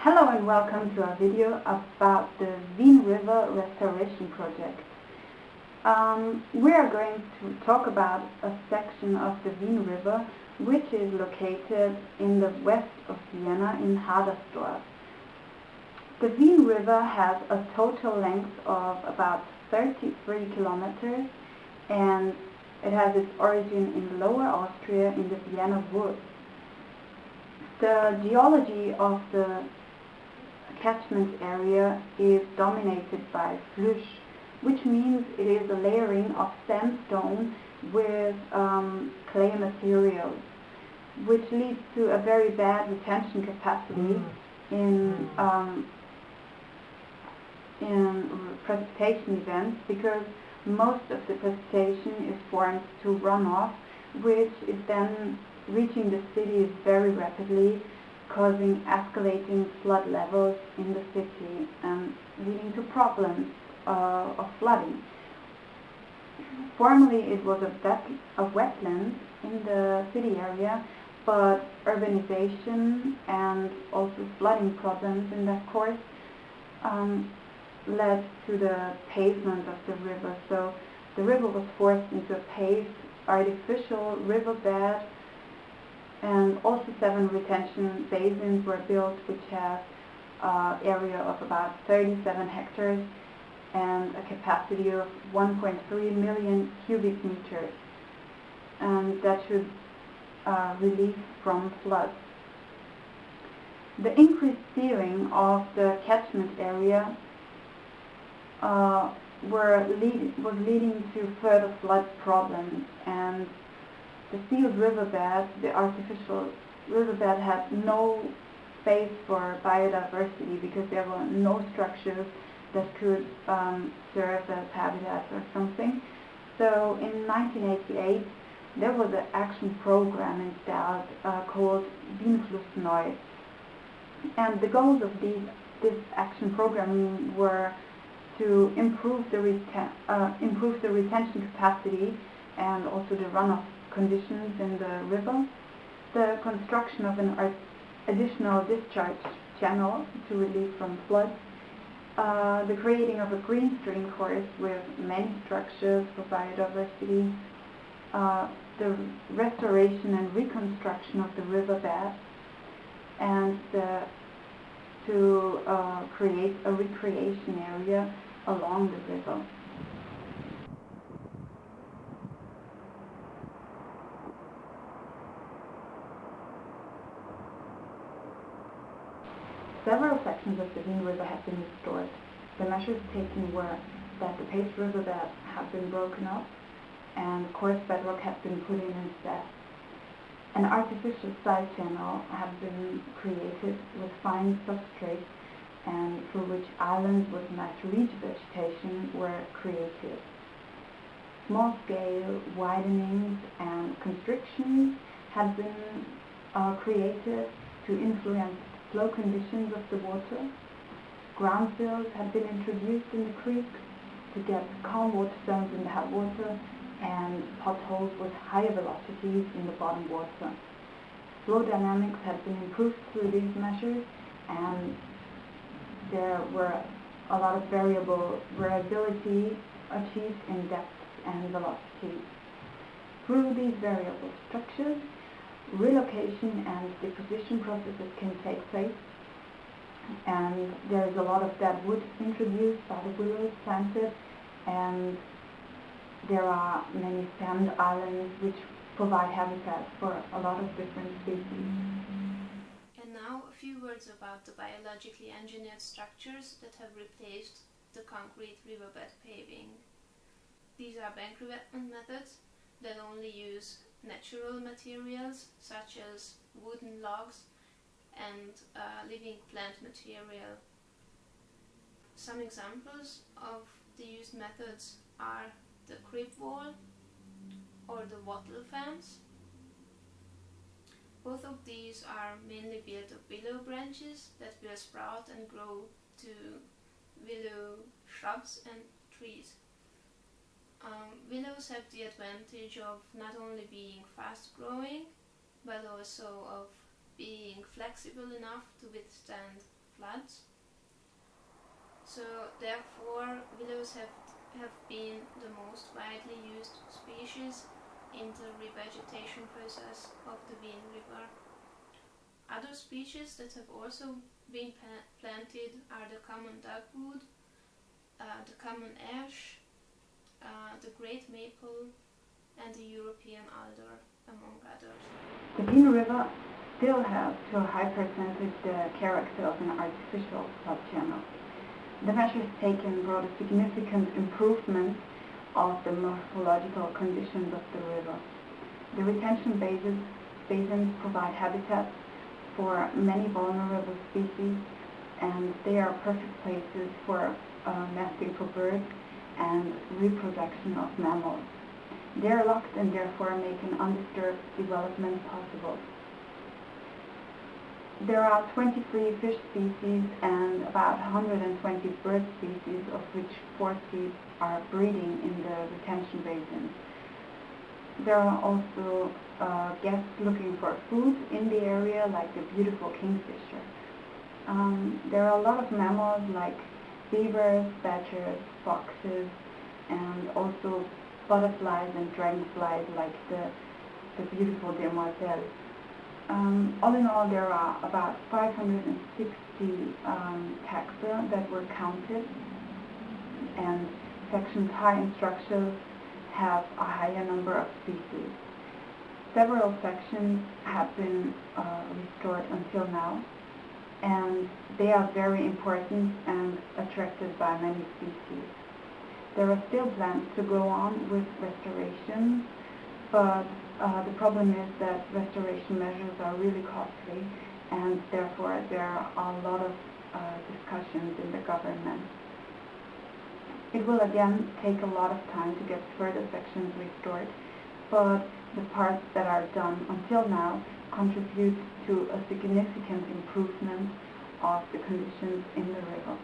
Hello and welcome to our video about the Wienfluss Restoration project. We are going to talk about a section of the Wien River which is located in the west of Vienna in Hadersdorf. The Wien River has a total length of about 33 kilometers and it has its origin in Lower Austria in the Vienna woods. The geology of the catchment area is dominated by flush, which means it is a layering of sandstone with clay materials, which leads to a very bad retention capacity in precipitation events, because most of the precipitation is formed to runoff, which is then reaching the cities very rapidly, causing escalating flood levels in the city and leading to problems of flooding. Formerly it was a wetland in the city area, but urbanization and also flooding problems in that course led to the pavement of the river. So the river was forced into a paved artificial riverbed, and also 7 retention basins were built which have an area of about 37 hectares and a capacity of 1.3 million cubic meters, and that should relieve from floods. The increased sealing of the catchment area was leading to further flood problems, and the sealed riverbed, the artificial riverbed, had no space for biodiversity because there were no structures that could serve as habitat or something. So in 1988 there was an action program installed called Wienfluss. And the goals of this action program were to improve the retention capacity and also the runoff conditions in the river, the construction of an additional discharge channel to relieve from floods, the creating of a green stream course with many structures for biodiversity, the restoration and reconstruction of the riverbed, and to create a recreation area along the river. Several sections of the Wien River have been restored. The measures taken were that the paved riverbed have been broken up and coarse bedrock has been put in instead. An artificial side channel has been created with fine substrate, and through which islands with nice reach vegetation were created. Small-scale widenings and constrictions have been created to influence flow conditions of the water. Ground fills have been introduced in the creek to get calm water zones in the headwater and potholes with higher velocities in the bottom water. Flow dynamics have been improved through these measures, and there were a lot of variability achieved in depth and velocity. Through these variable structures, relocation and deposition processes can take place, and there is a lot of dead wood introduced by the willows planted, and there are many sand islands which provide habitat for a lot of different species. And now a few words about the biologically engineered structures that have replaced the concrete riverbed paving. These are bank revetment methods that only use natural materials such as wooden logs and living plant material. Some examples of the used methods are the crib wall or the wattle fence. Both of these are mainly built of willow branches that will sprout and grow to willow shrubs and trees. Willows have the advantage of not only being fast growing, but also of being flexible enough to withstand floods. So therefore willows have been the most widely used species in the revegetation process of the Wien River. Other species that have also been planted are the common dogwood, the common ash, the great maple, and the European alder, among others. The Wien River still has, to a high percentage, the character of an artificial subchannel. The measures taken brought a significant improvement of the morphological conditions of the river. The retention basins provide habitats for many vulnerable species, and they are perfect places for nesting for birds and reproduction of mammals. They are locked and therefore make an undisturbed development possible. There are 23 fish species and about 120 bird species, of which 40 are breeding in the retention basins. There are also guests looking for food in the area, like the beautiful kingfisher. There are a lot of mammals like beavers, badgers, foxes, and also butterflies and dragonflies like the beautiful demoiselle. All in all, there are about 560 taxa that were counted, and sections high in structures have a higher number of species. Several sections have been restored until now, and they are very important and attracted by many species. There are still plans to go on with restoration, but the problem is that restoration measures are really costly, and therefore there are a lot of discussions in the government. It will again take a lot of time to get further sections restored, but the parts that are done until now contribute to a significant improvement of the conditions in the river.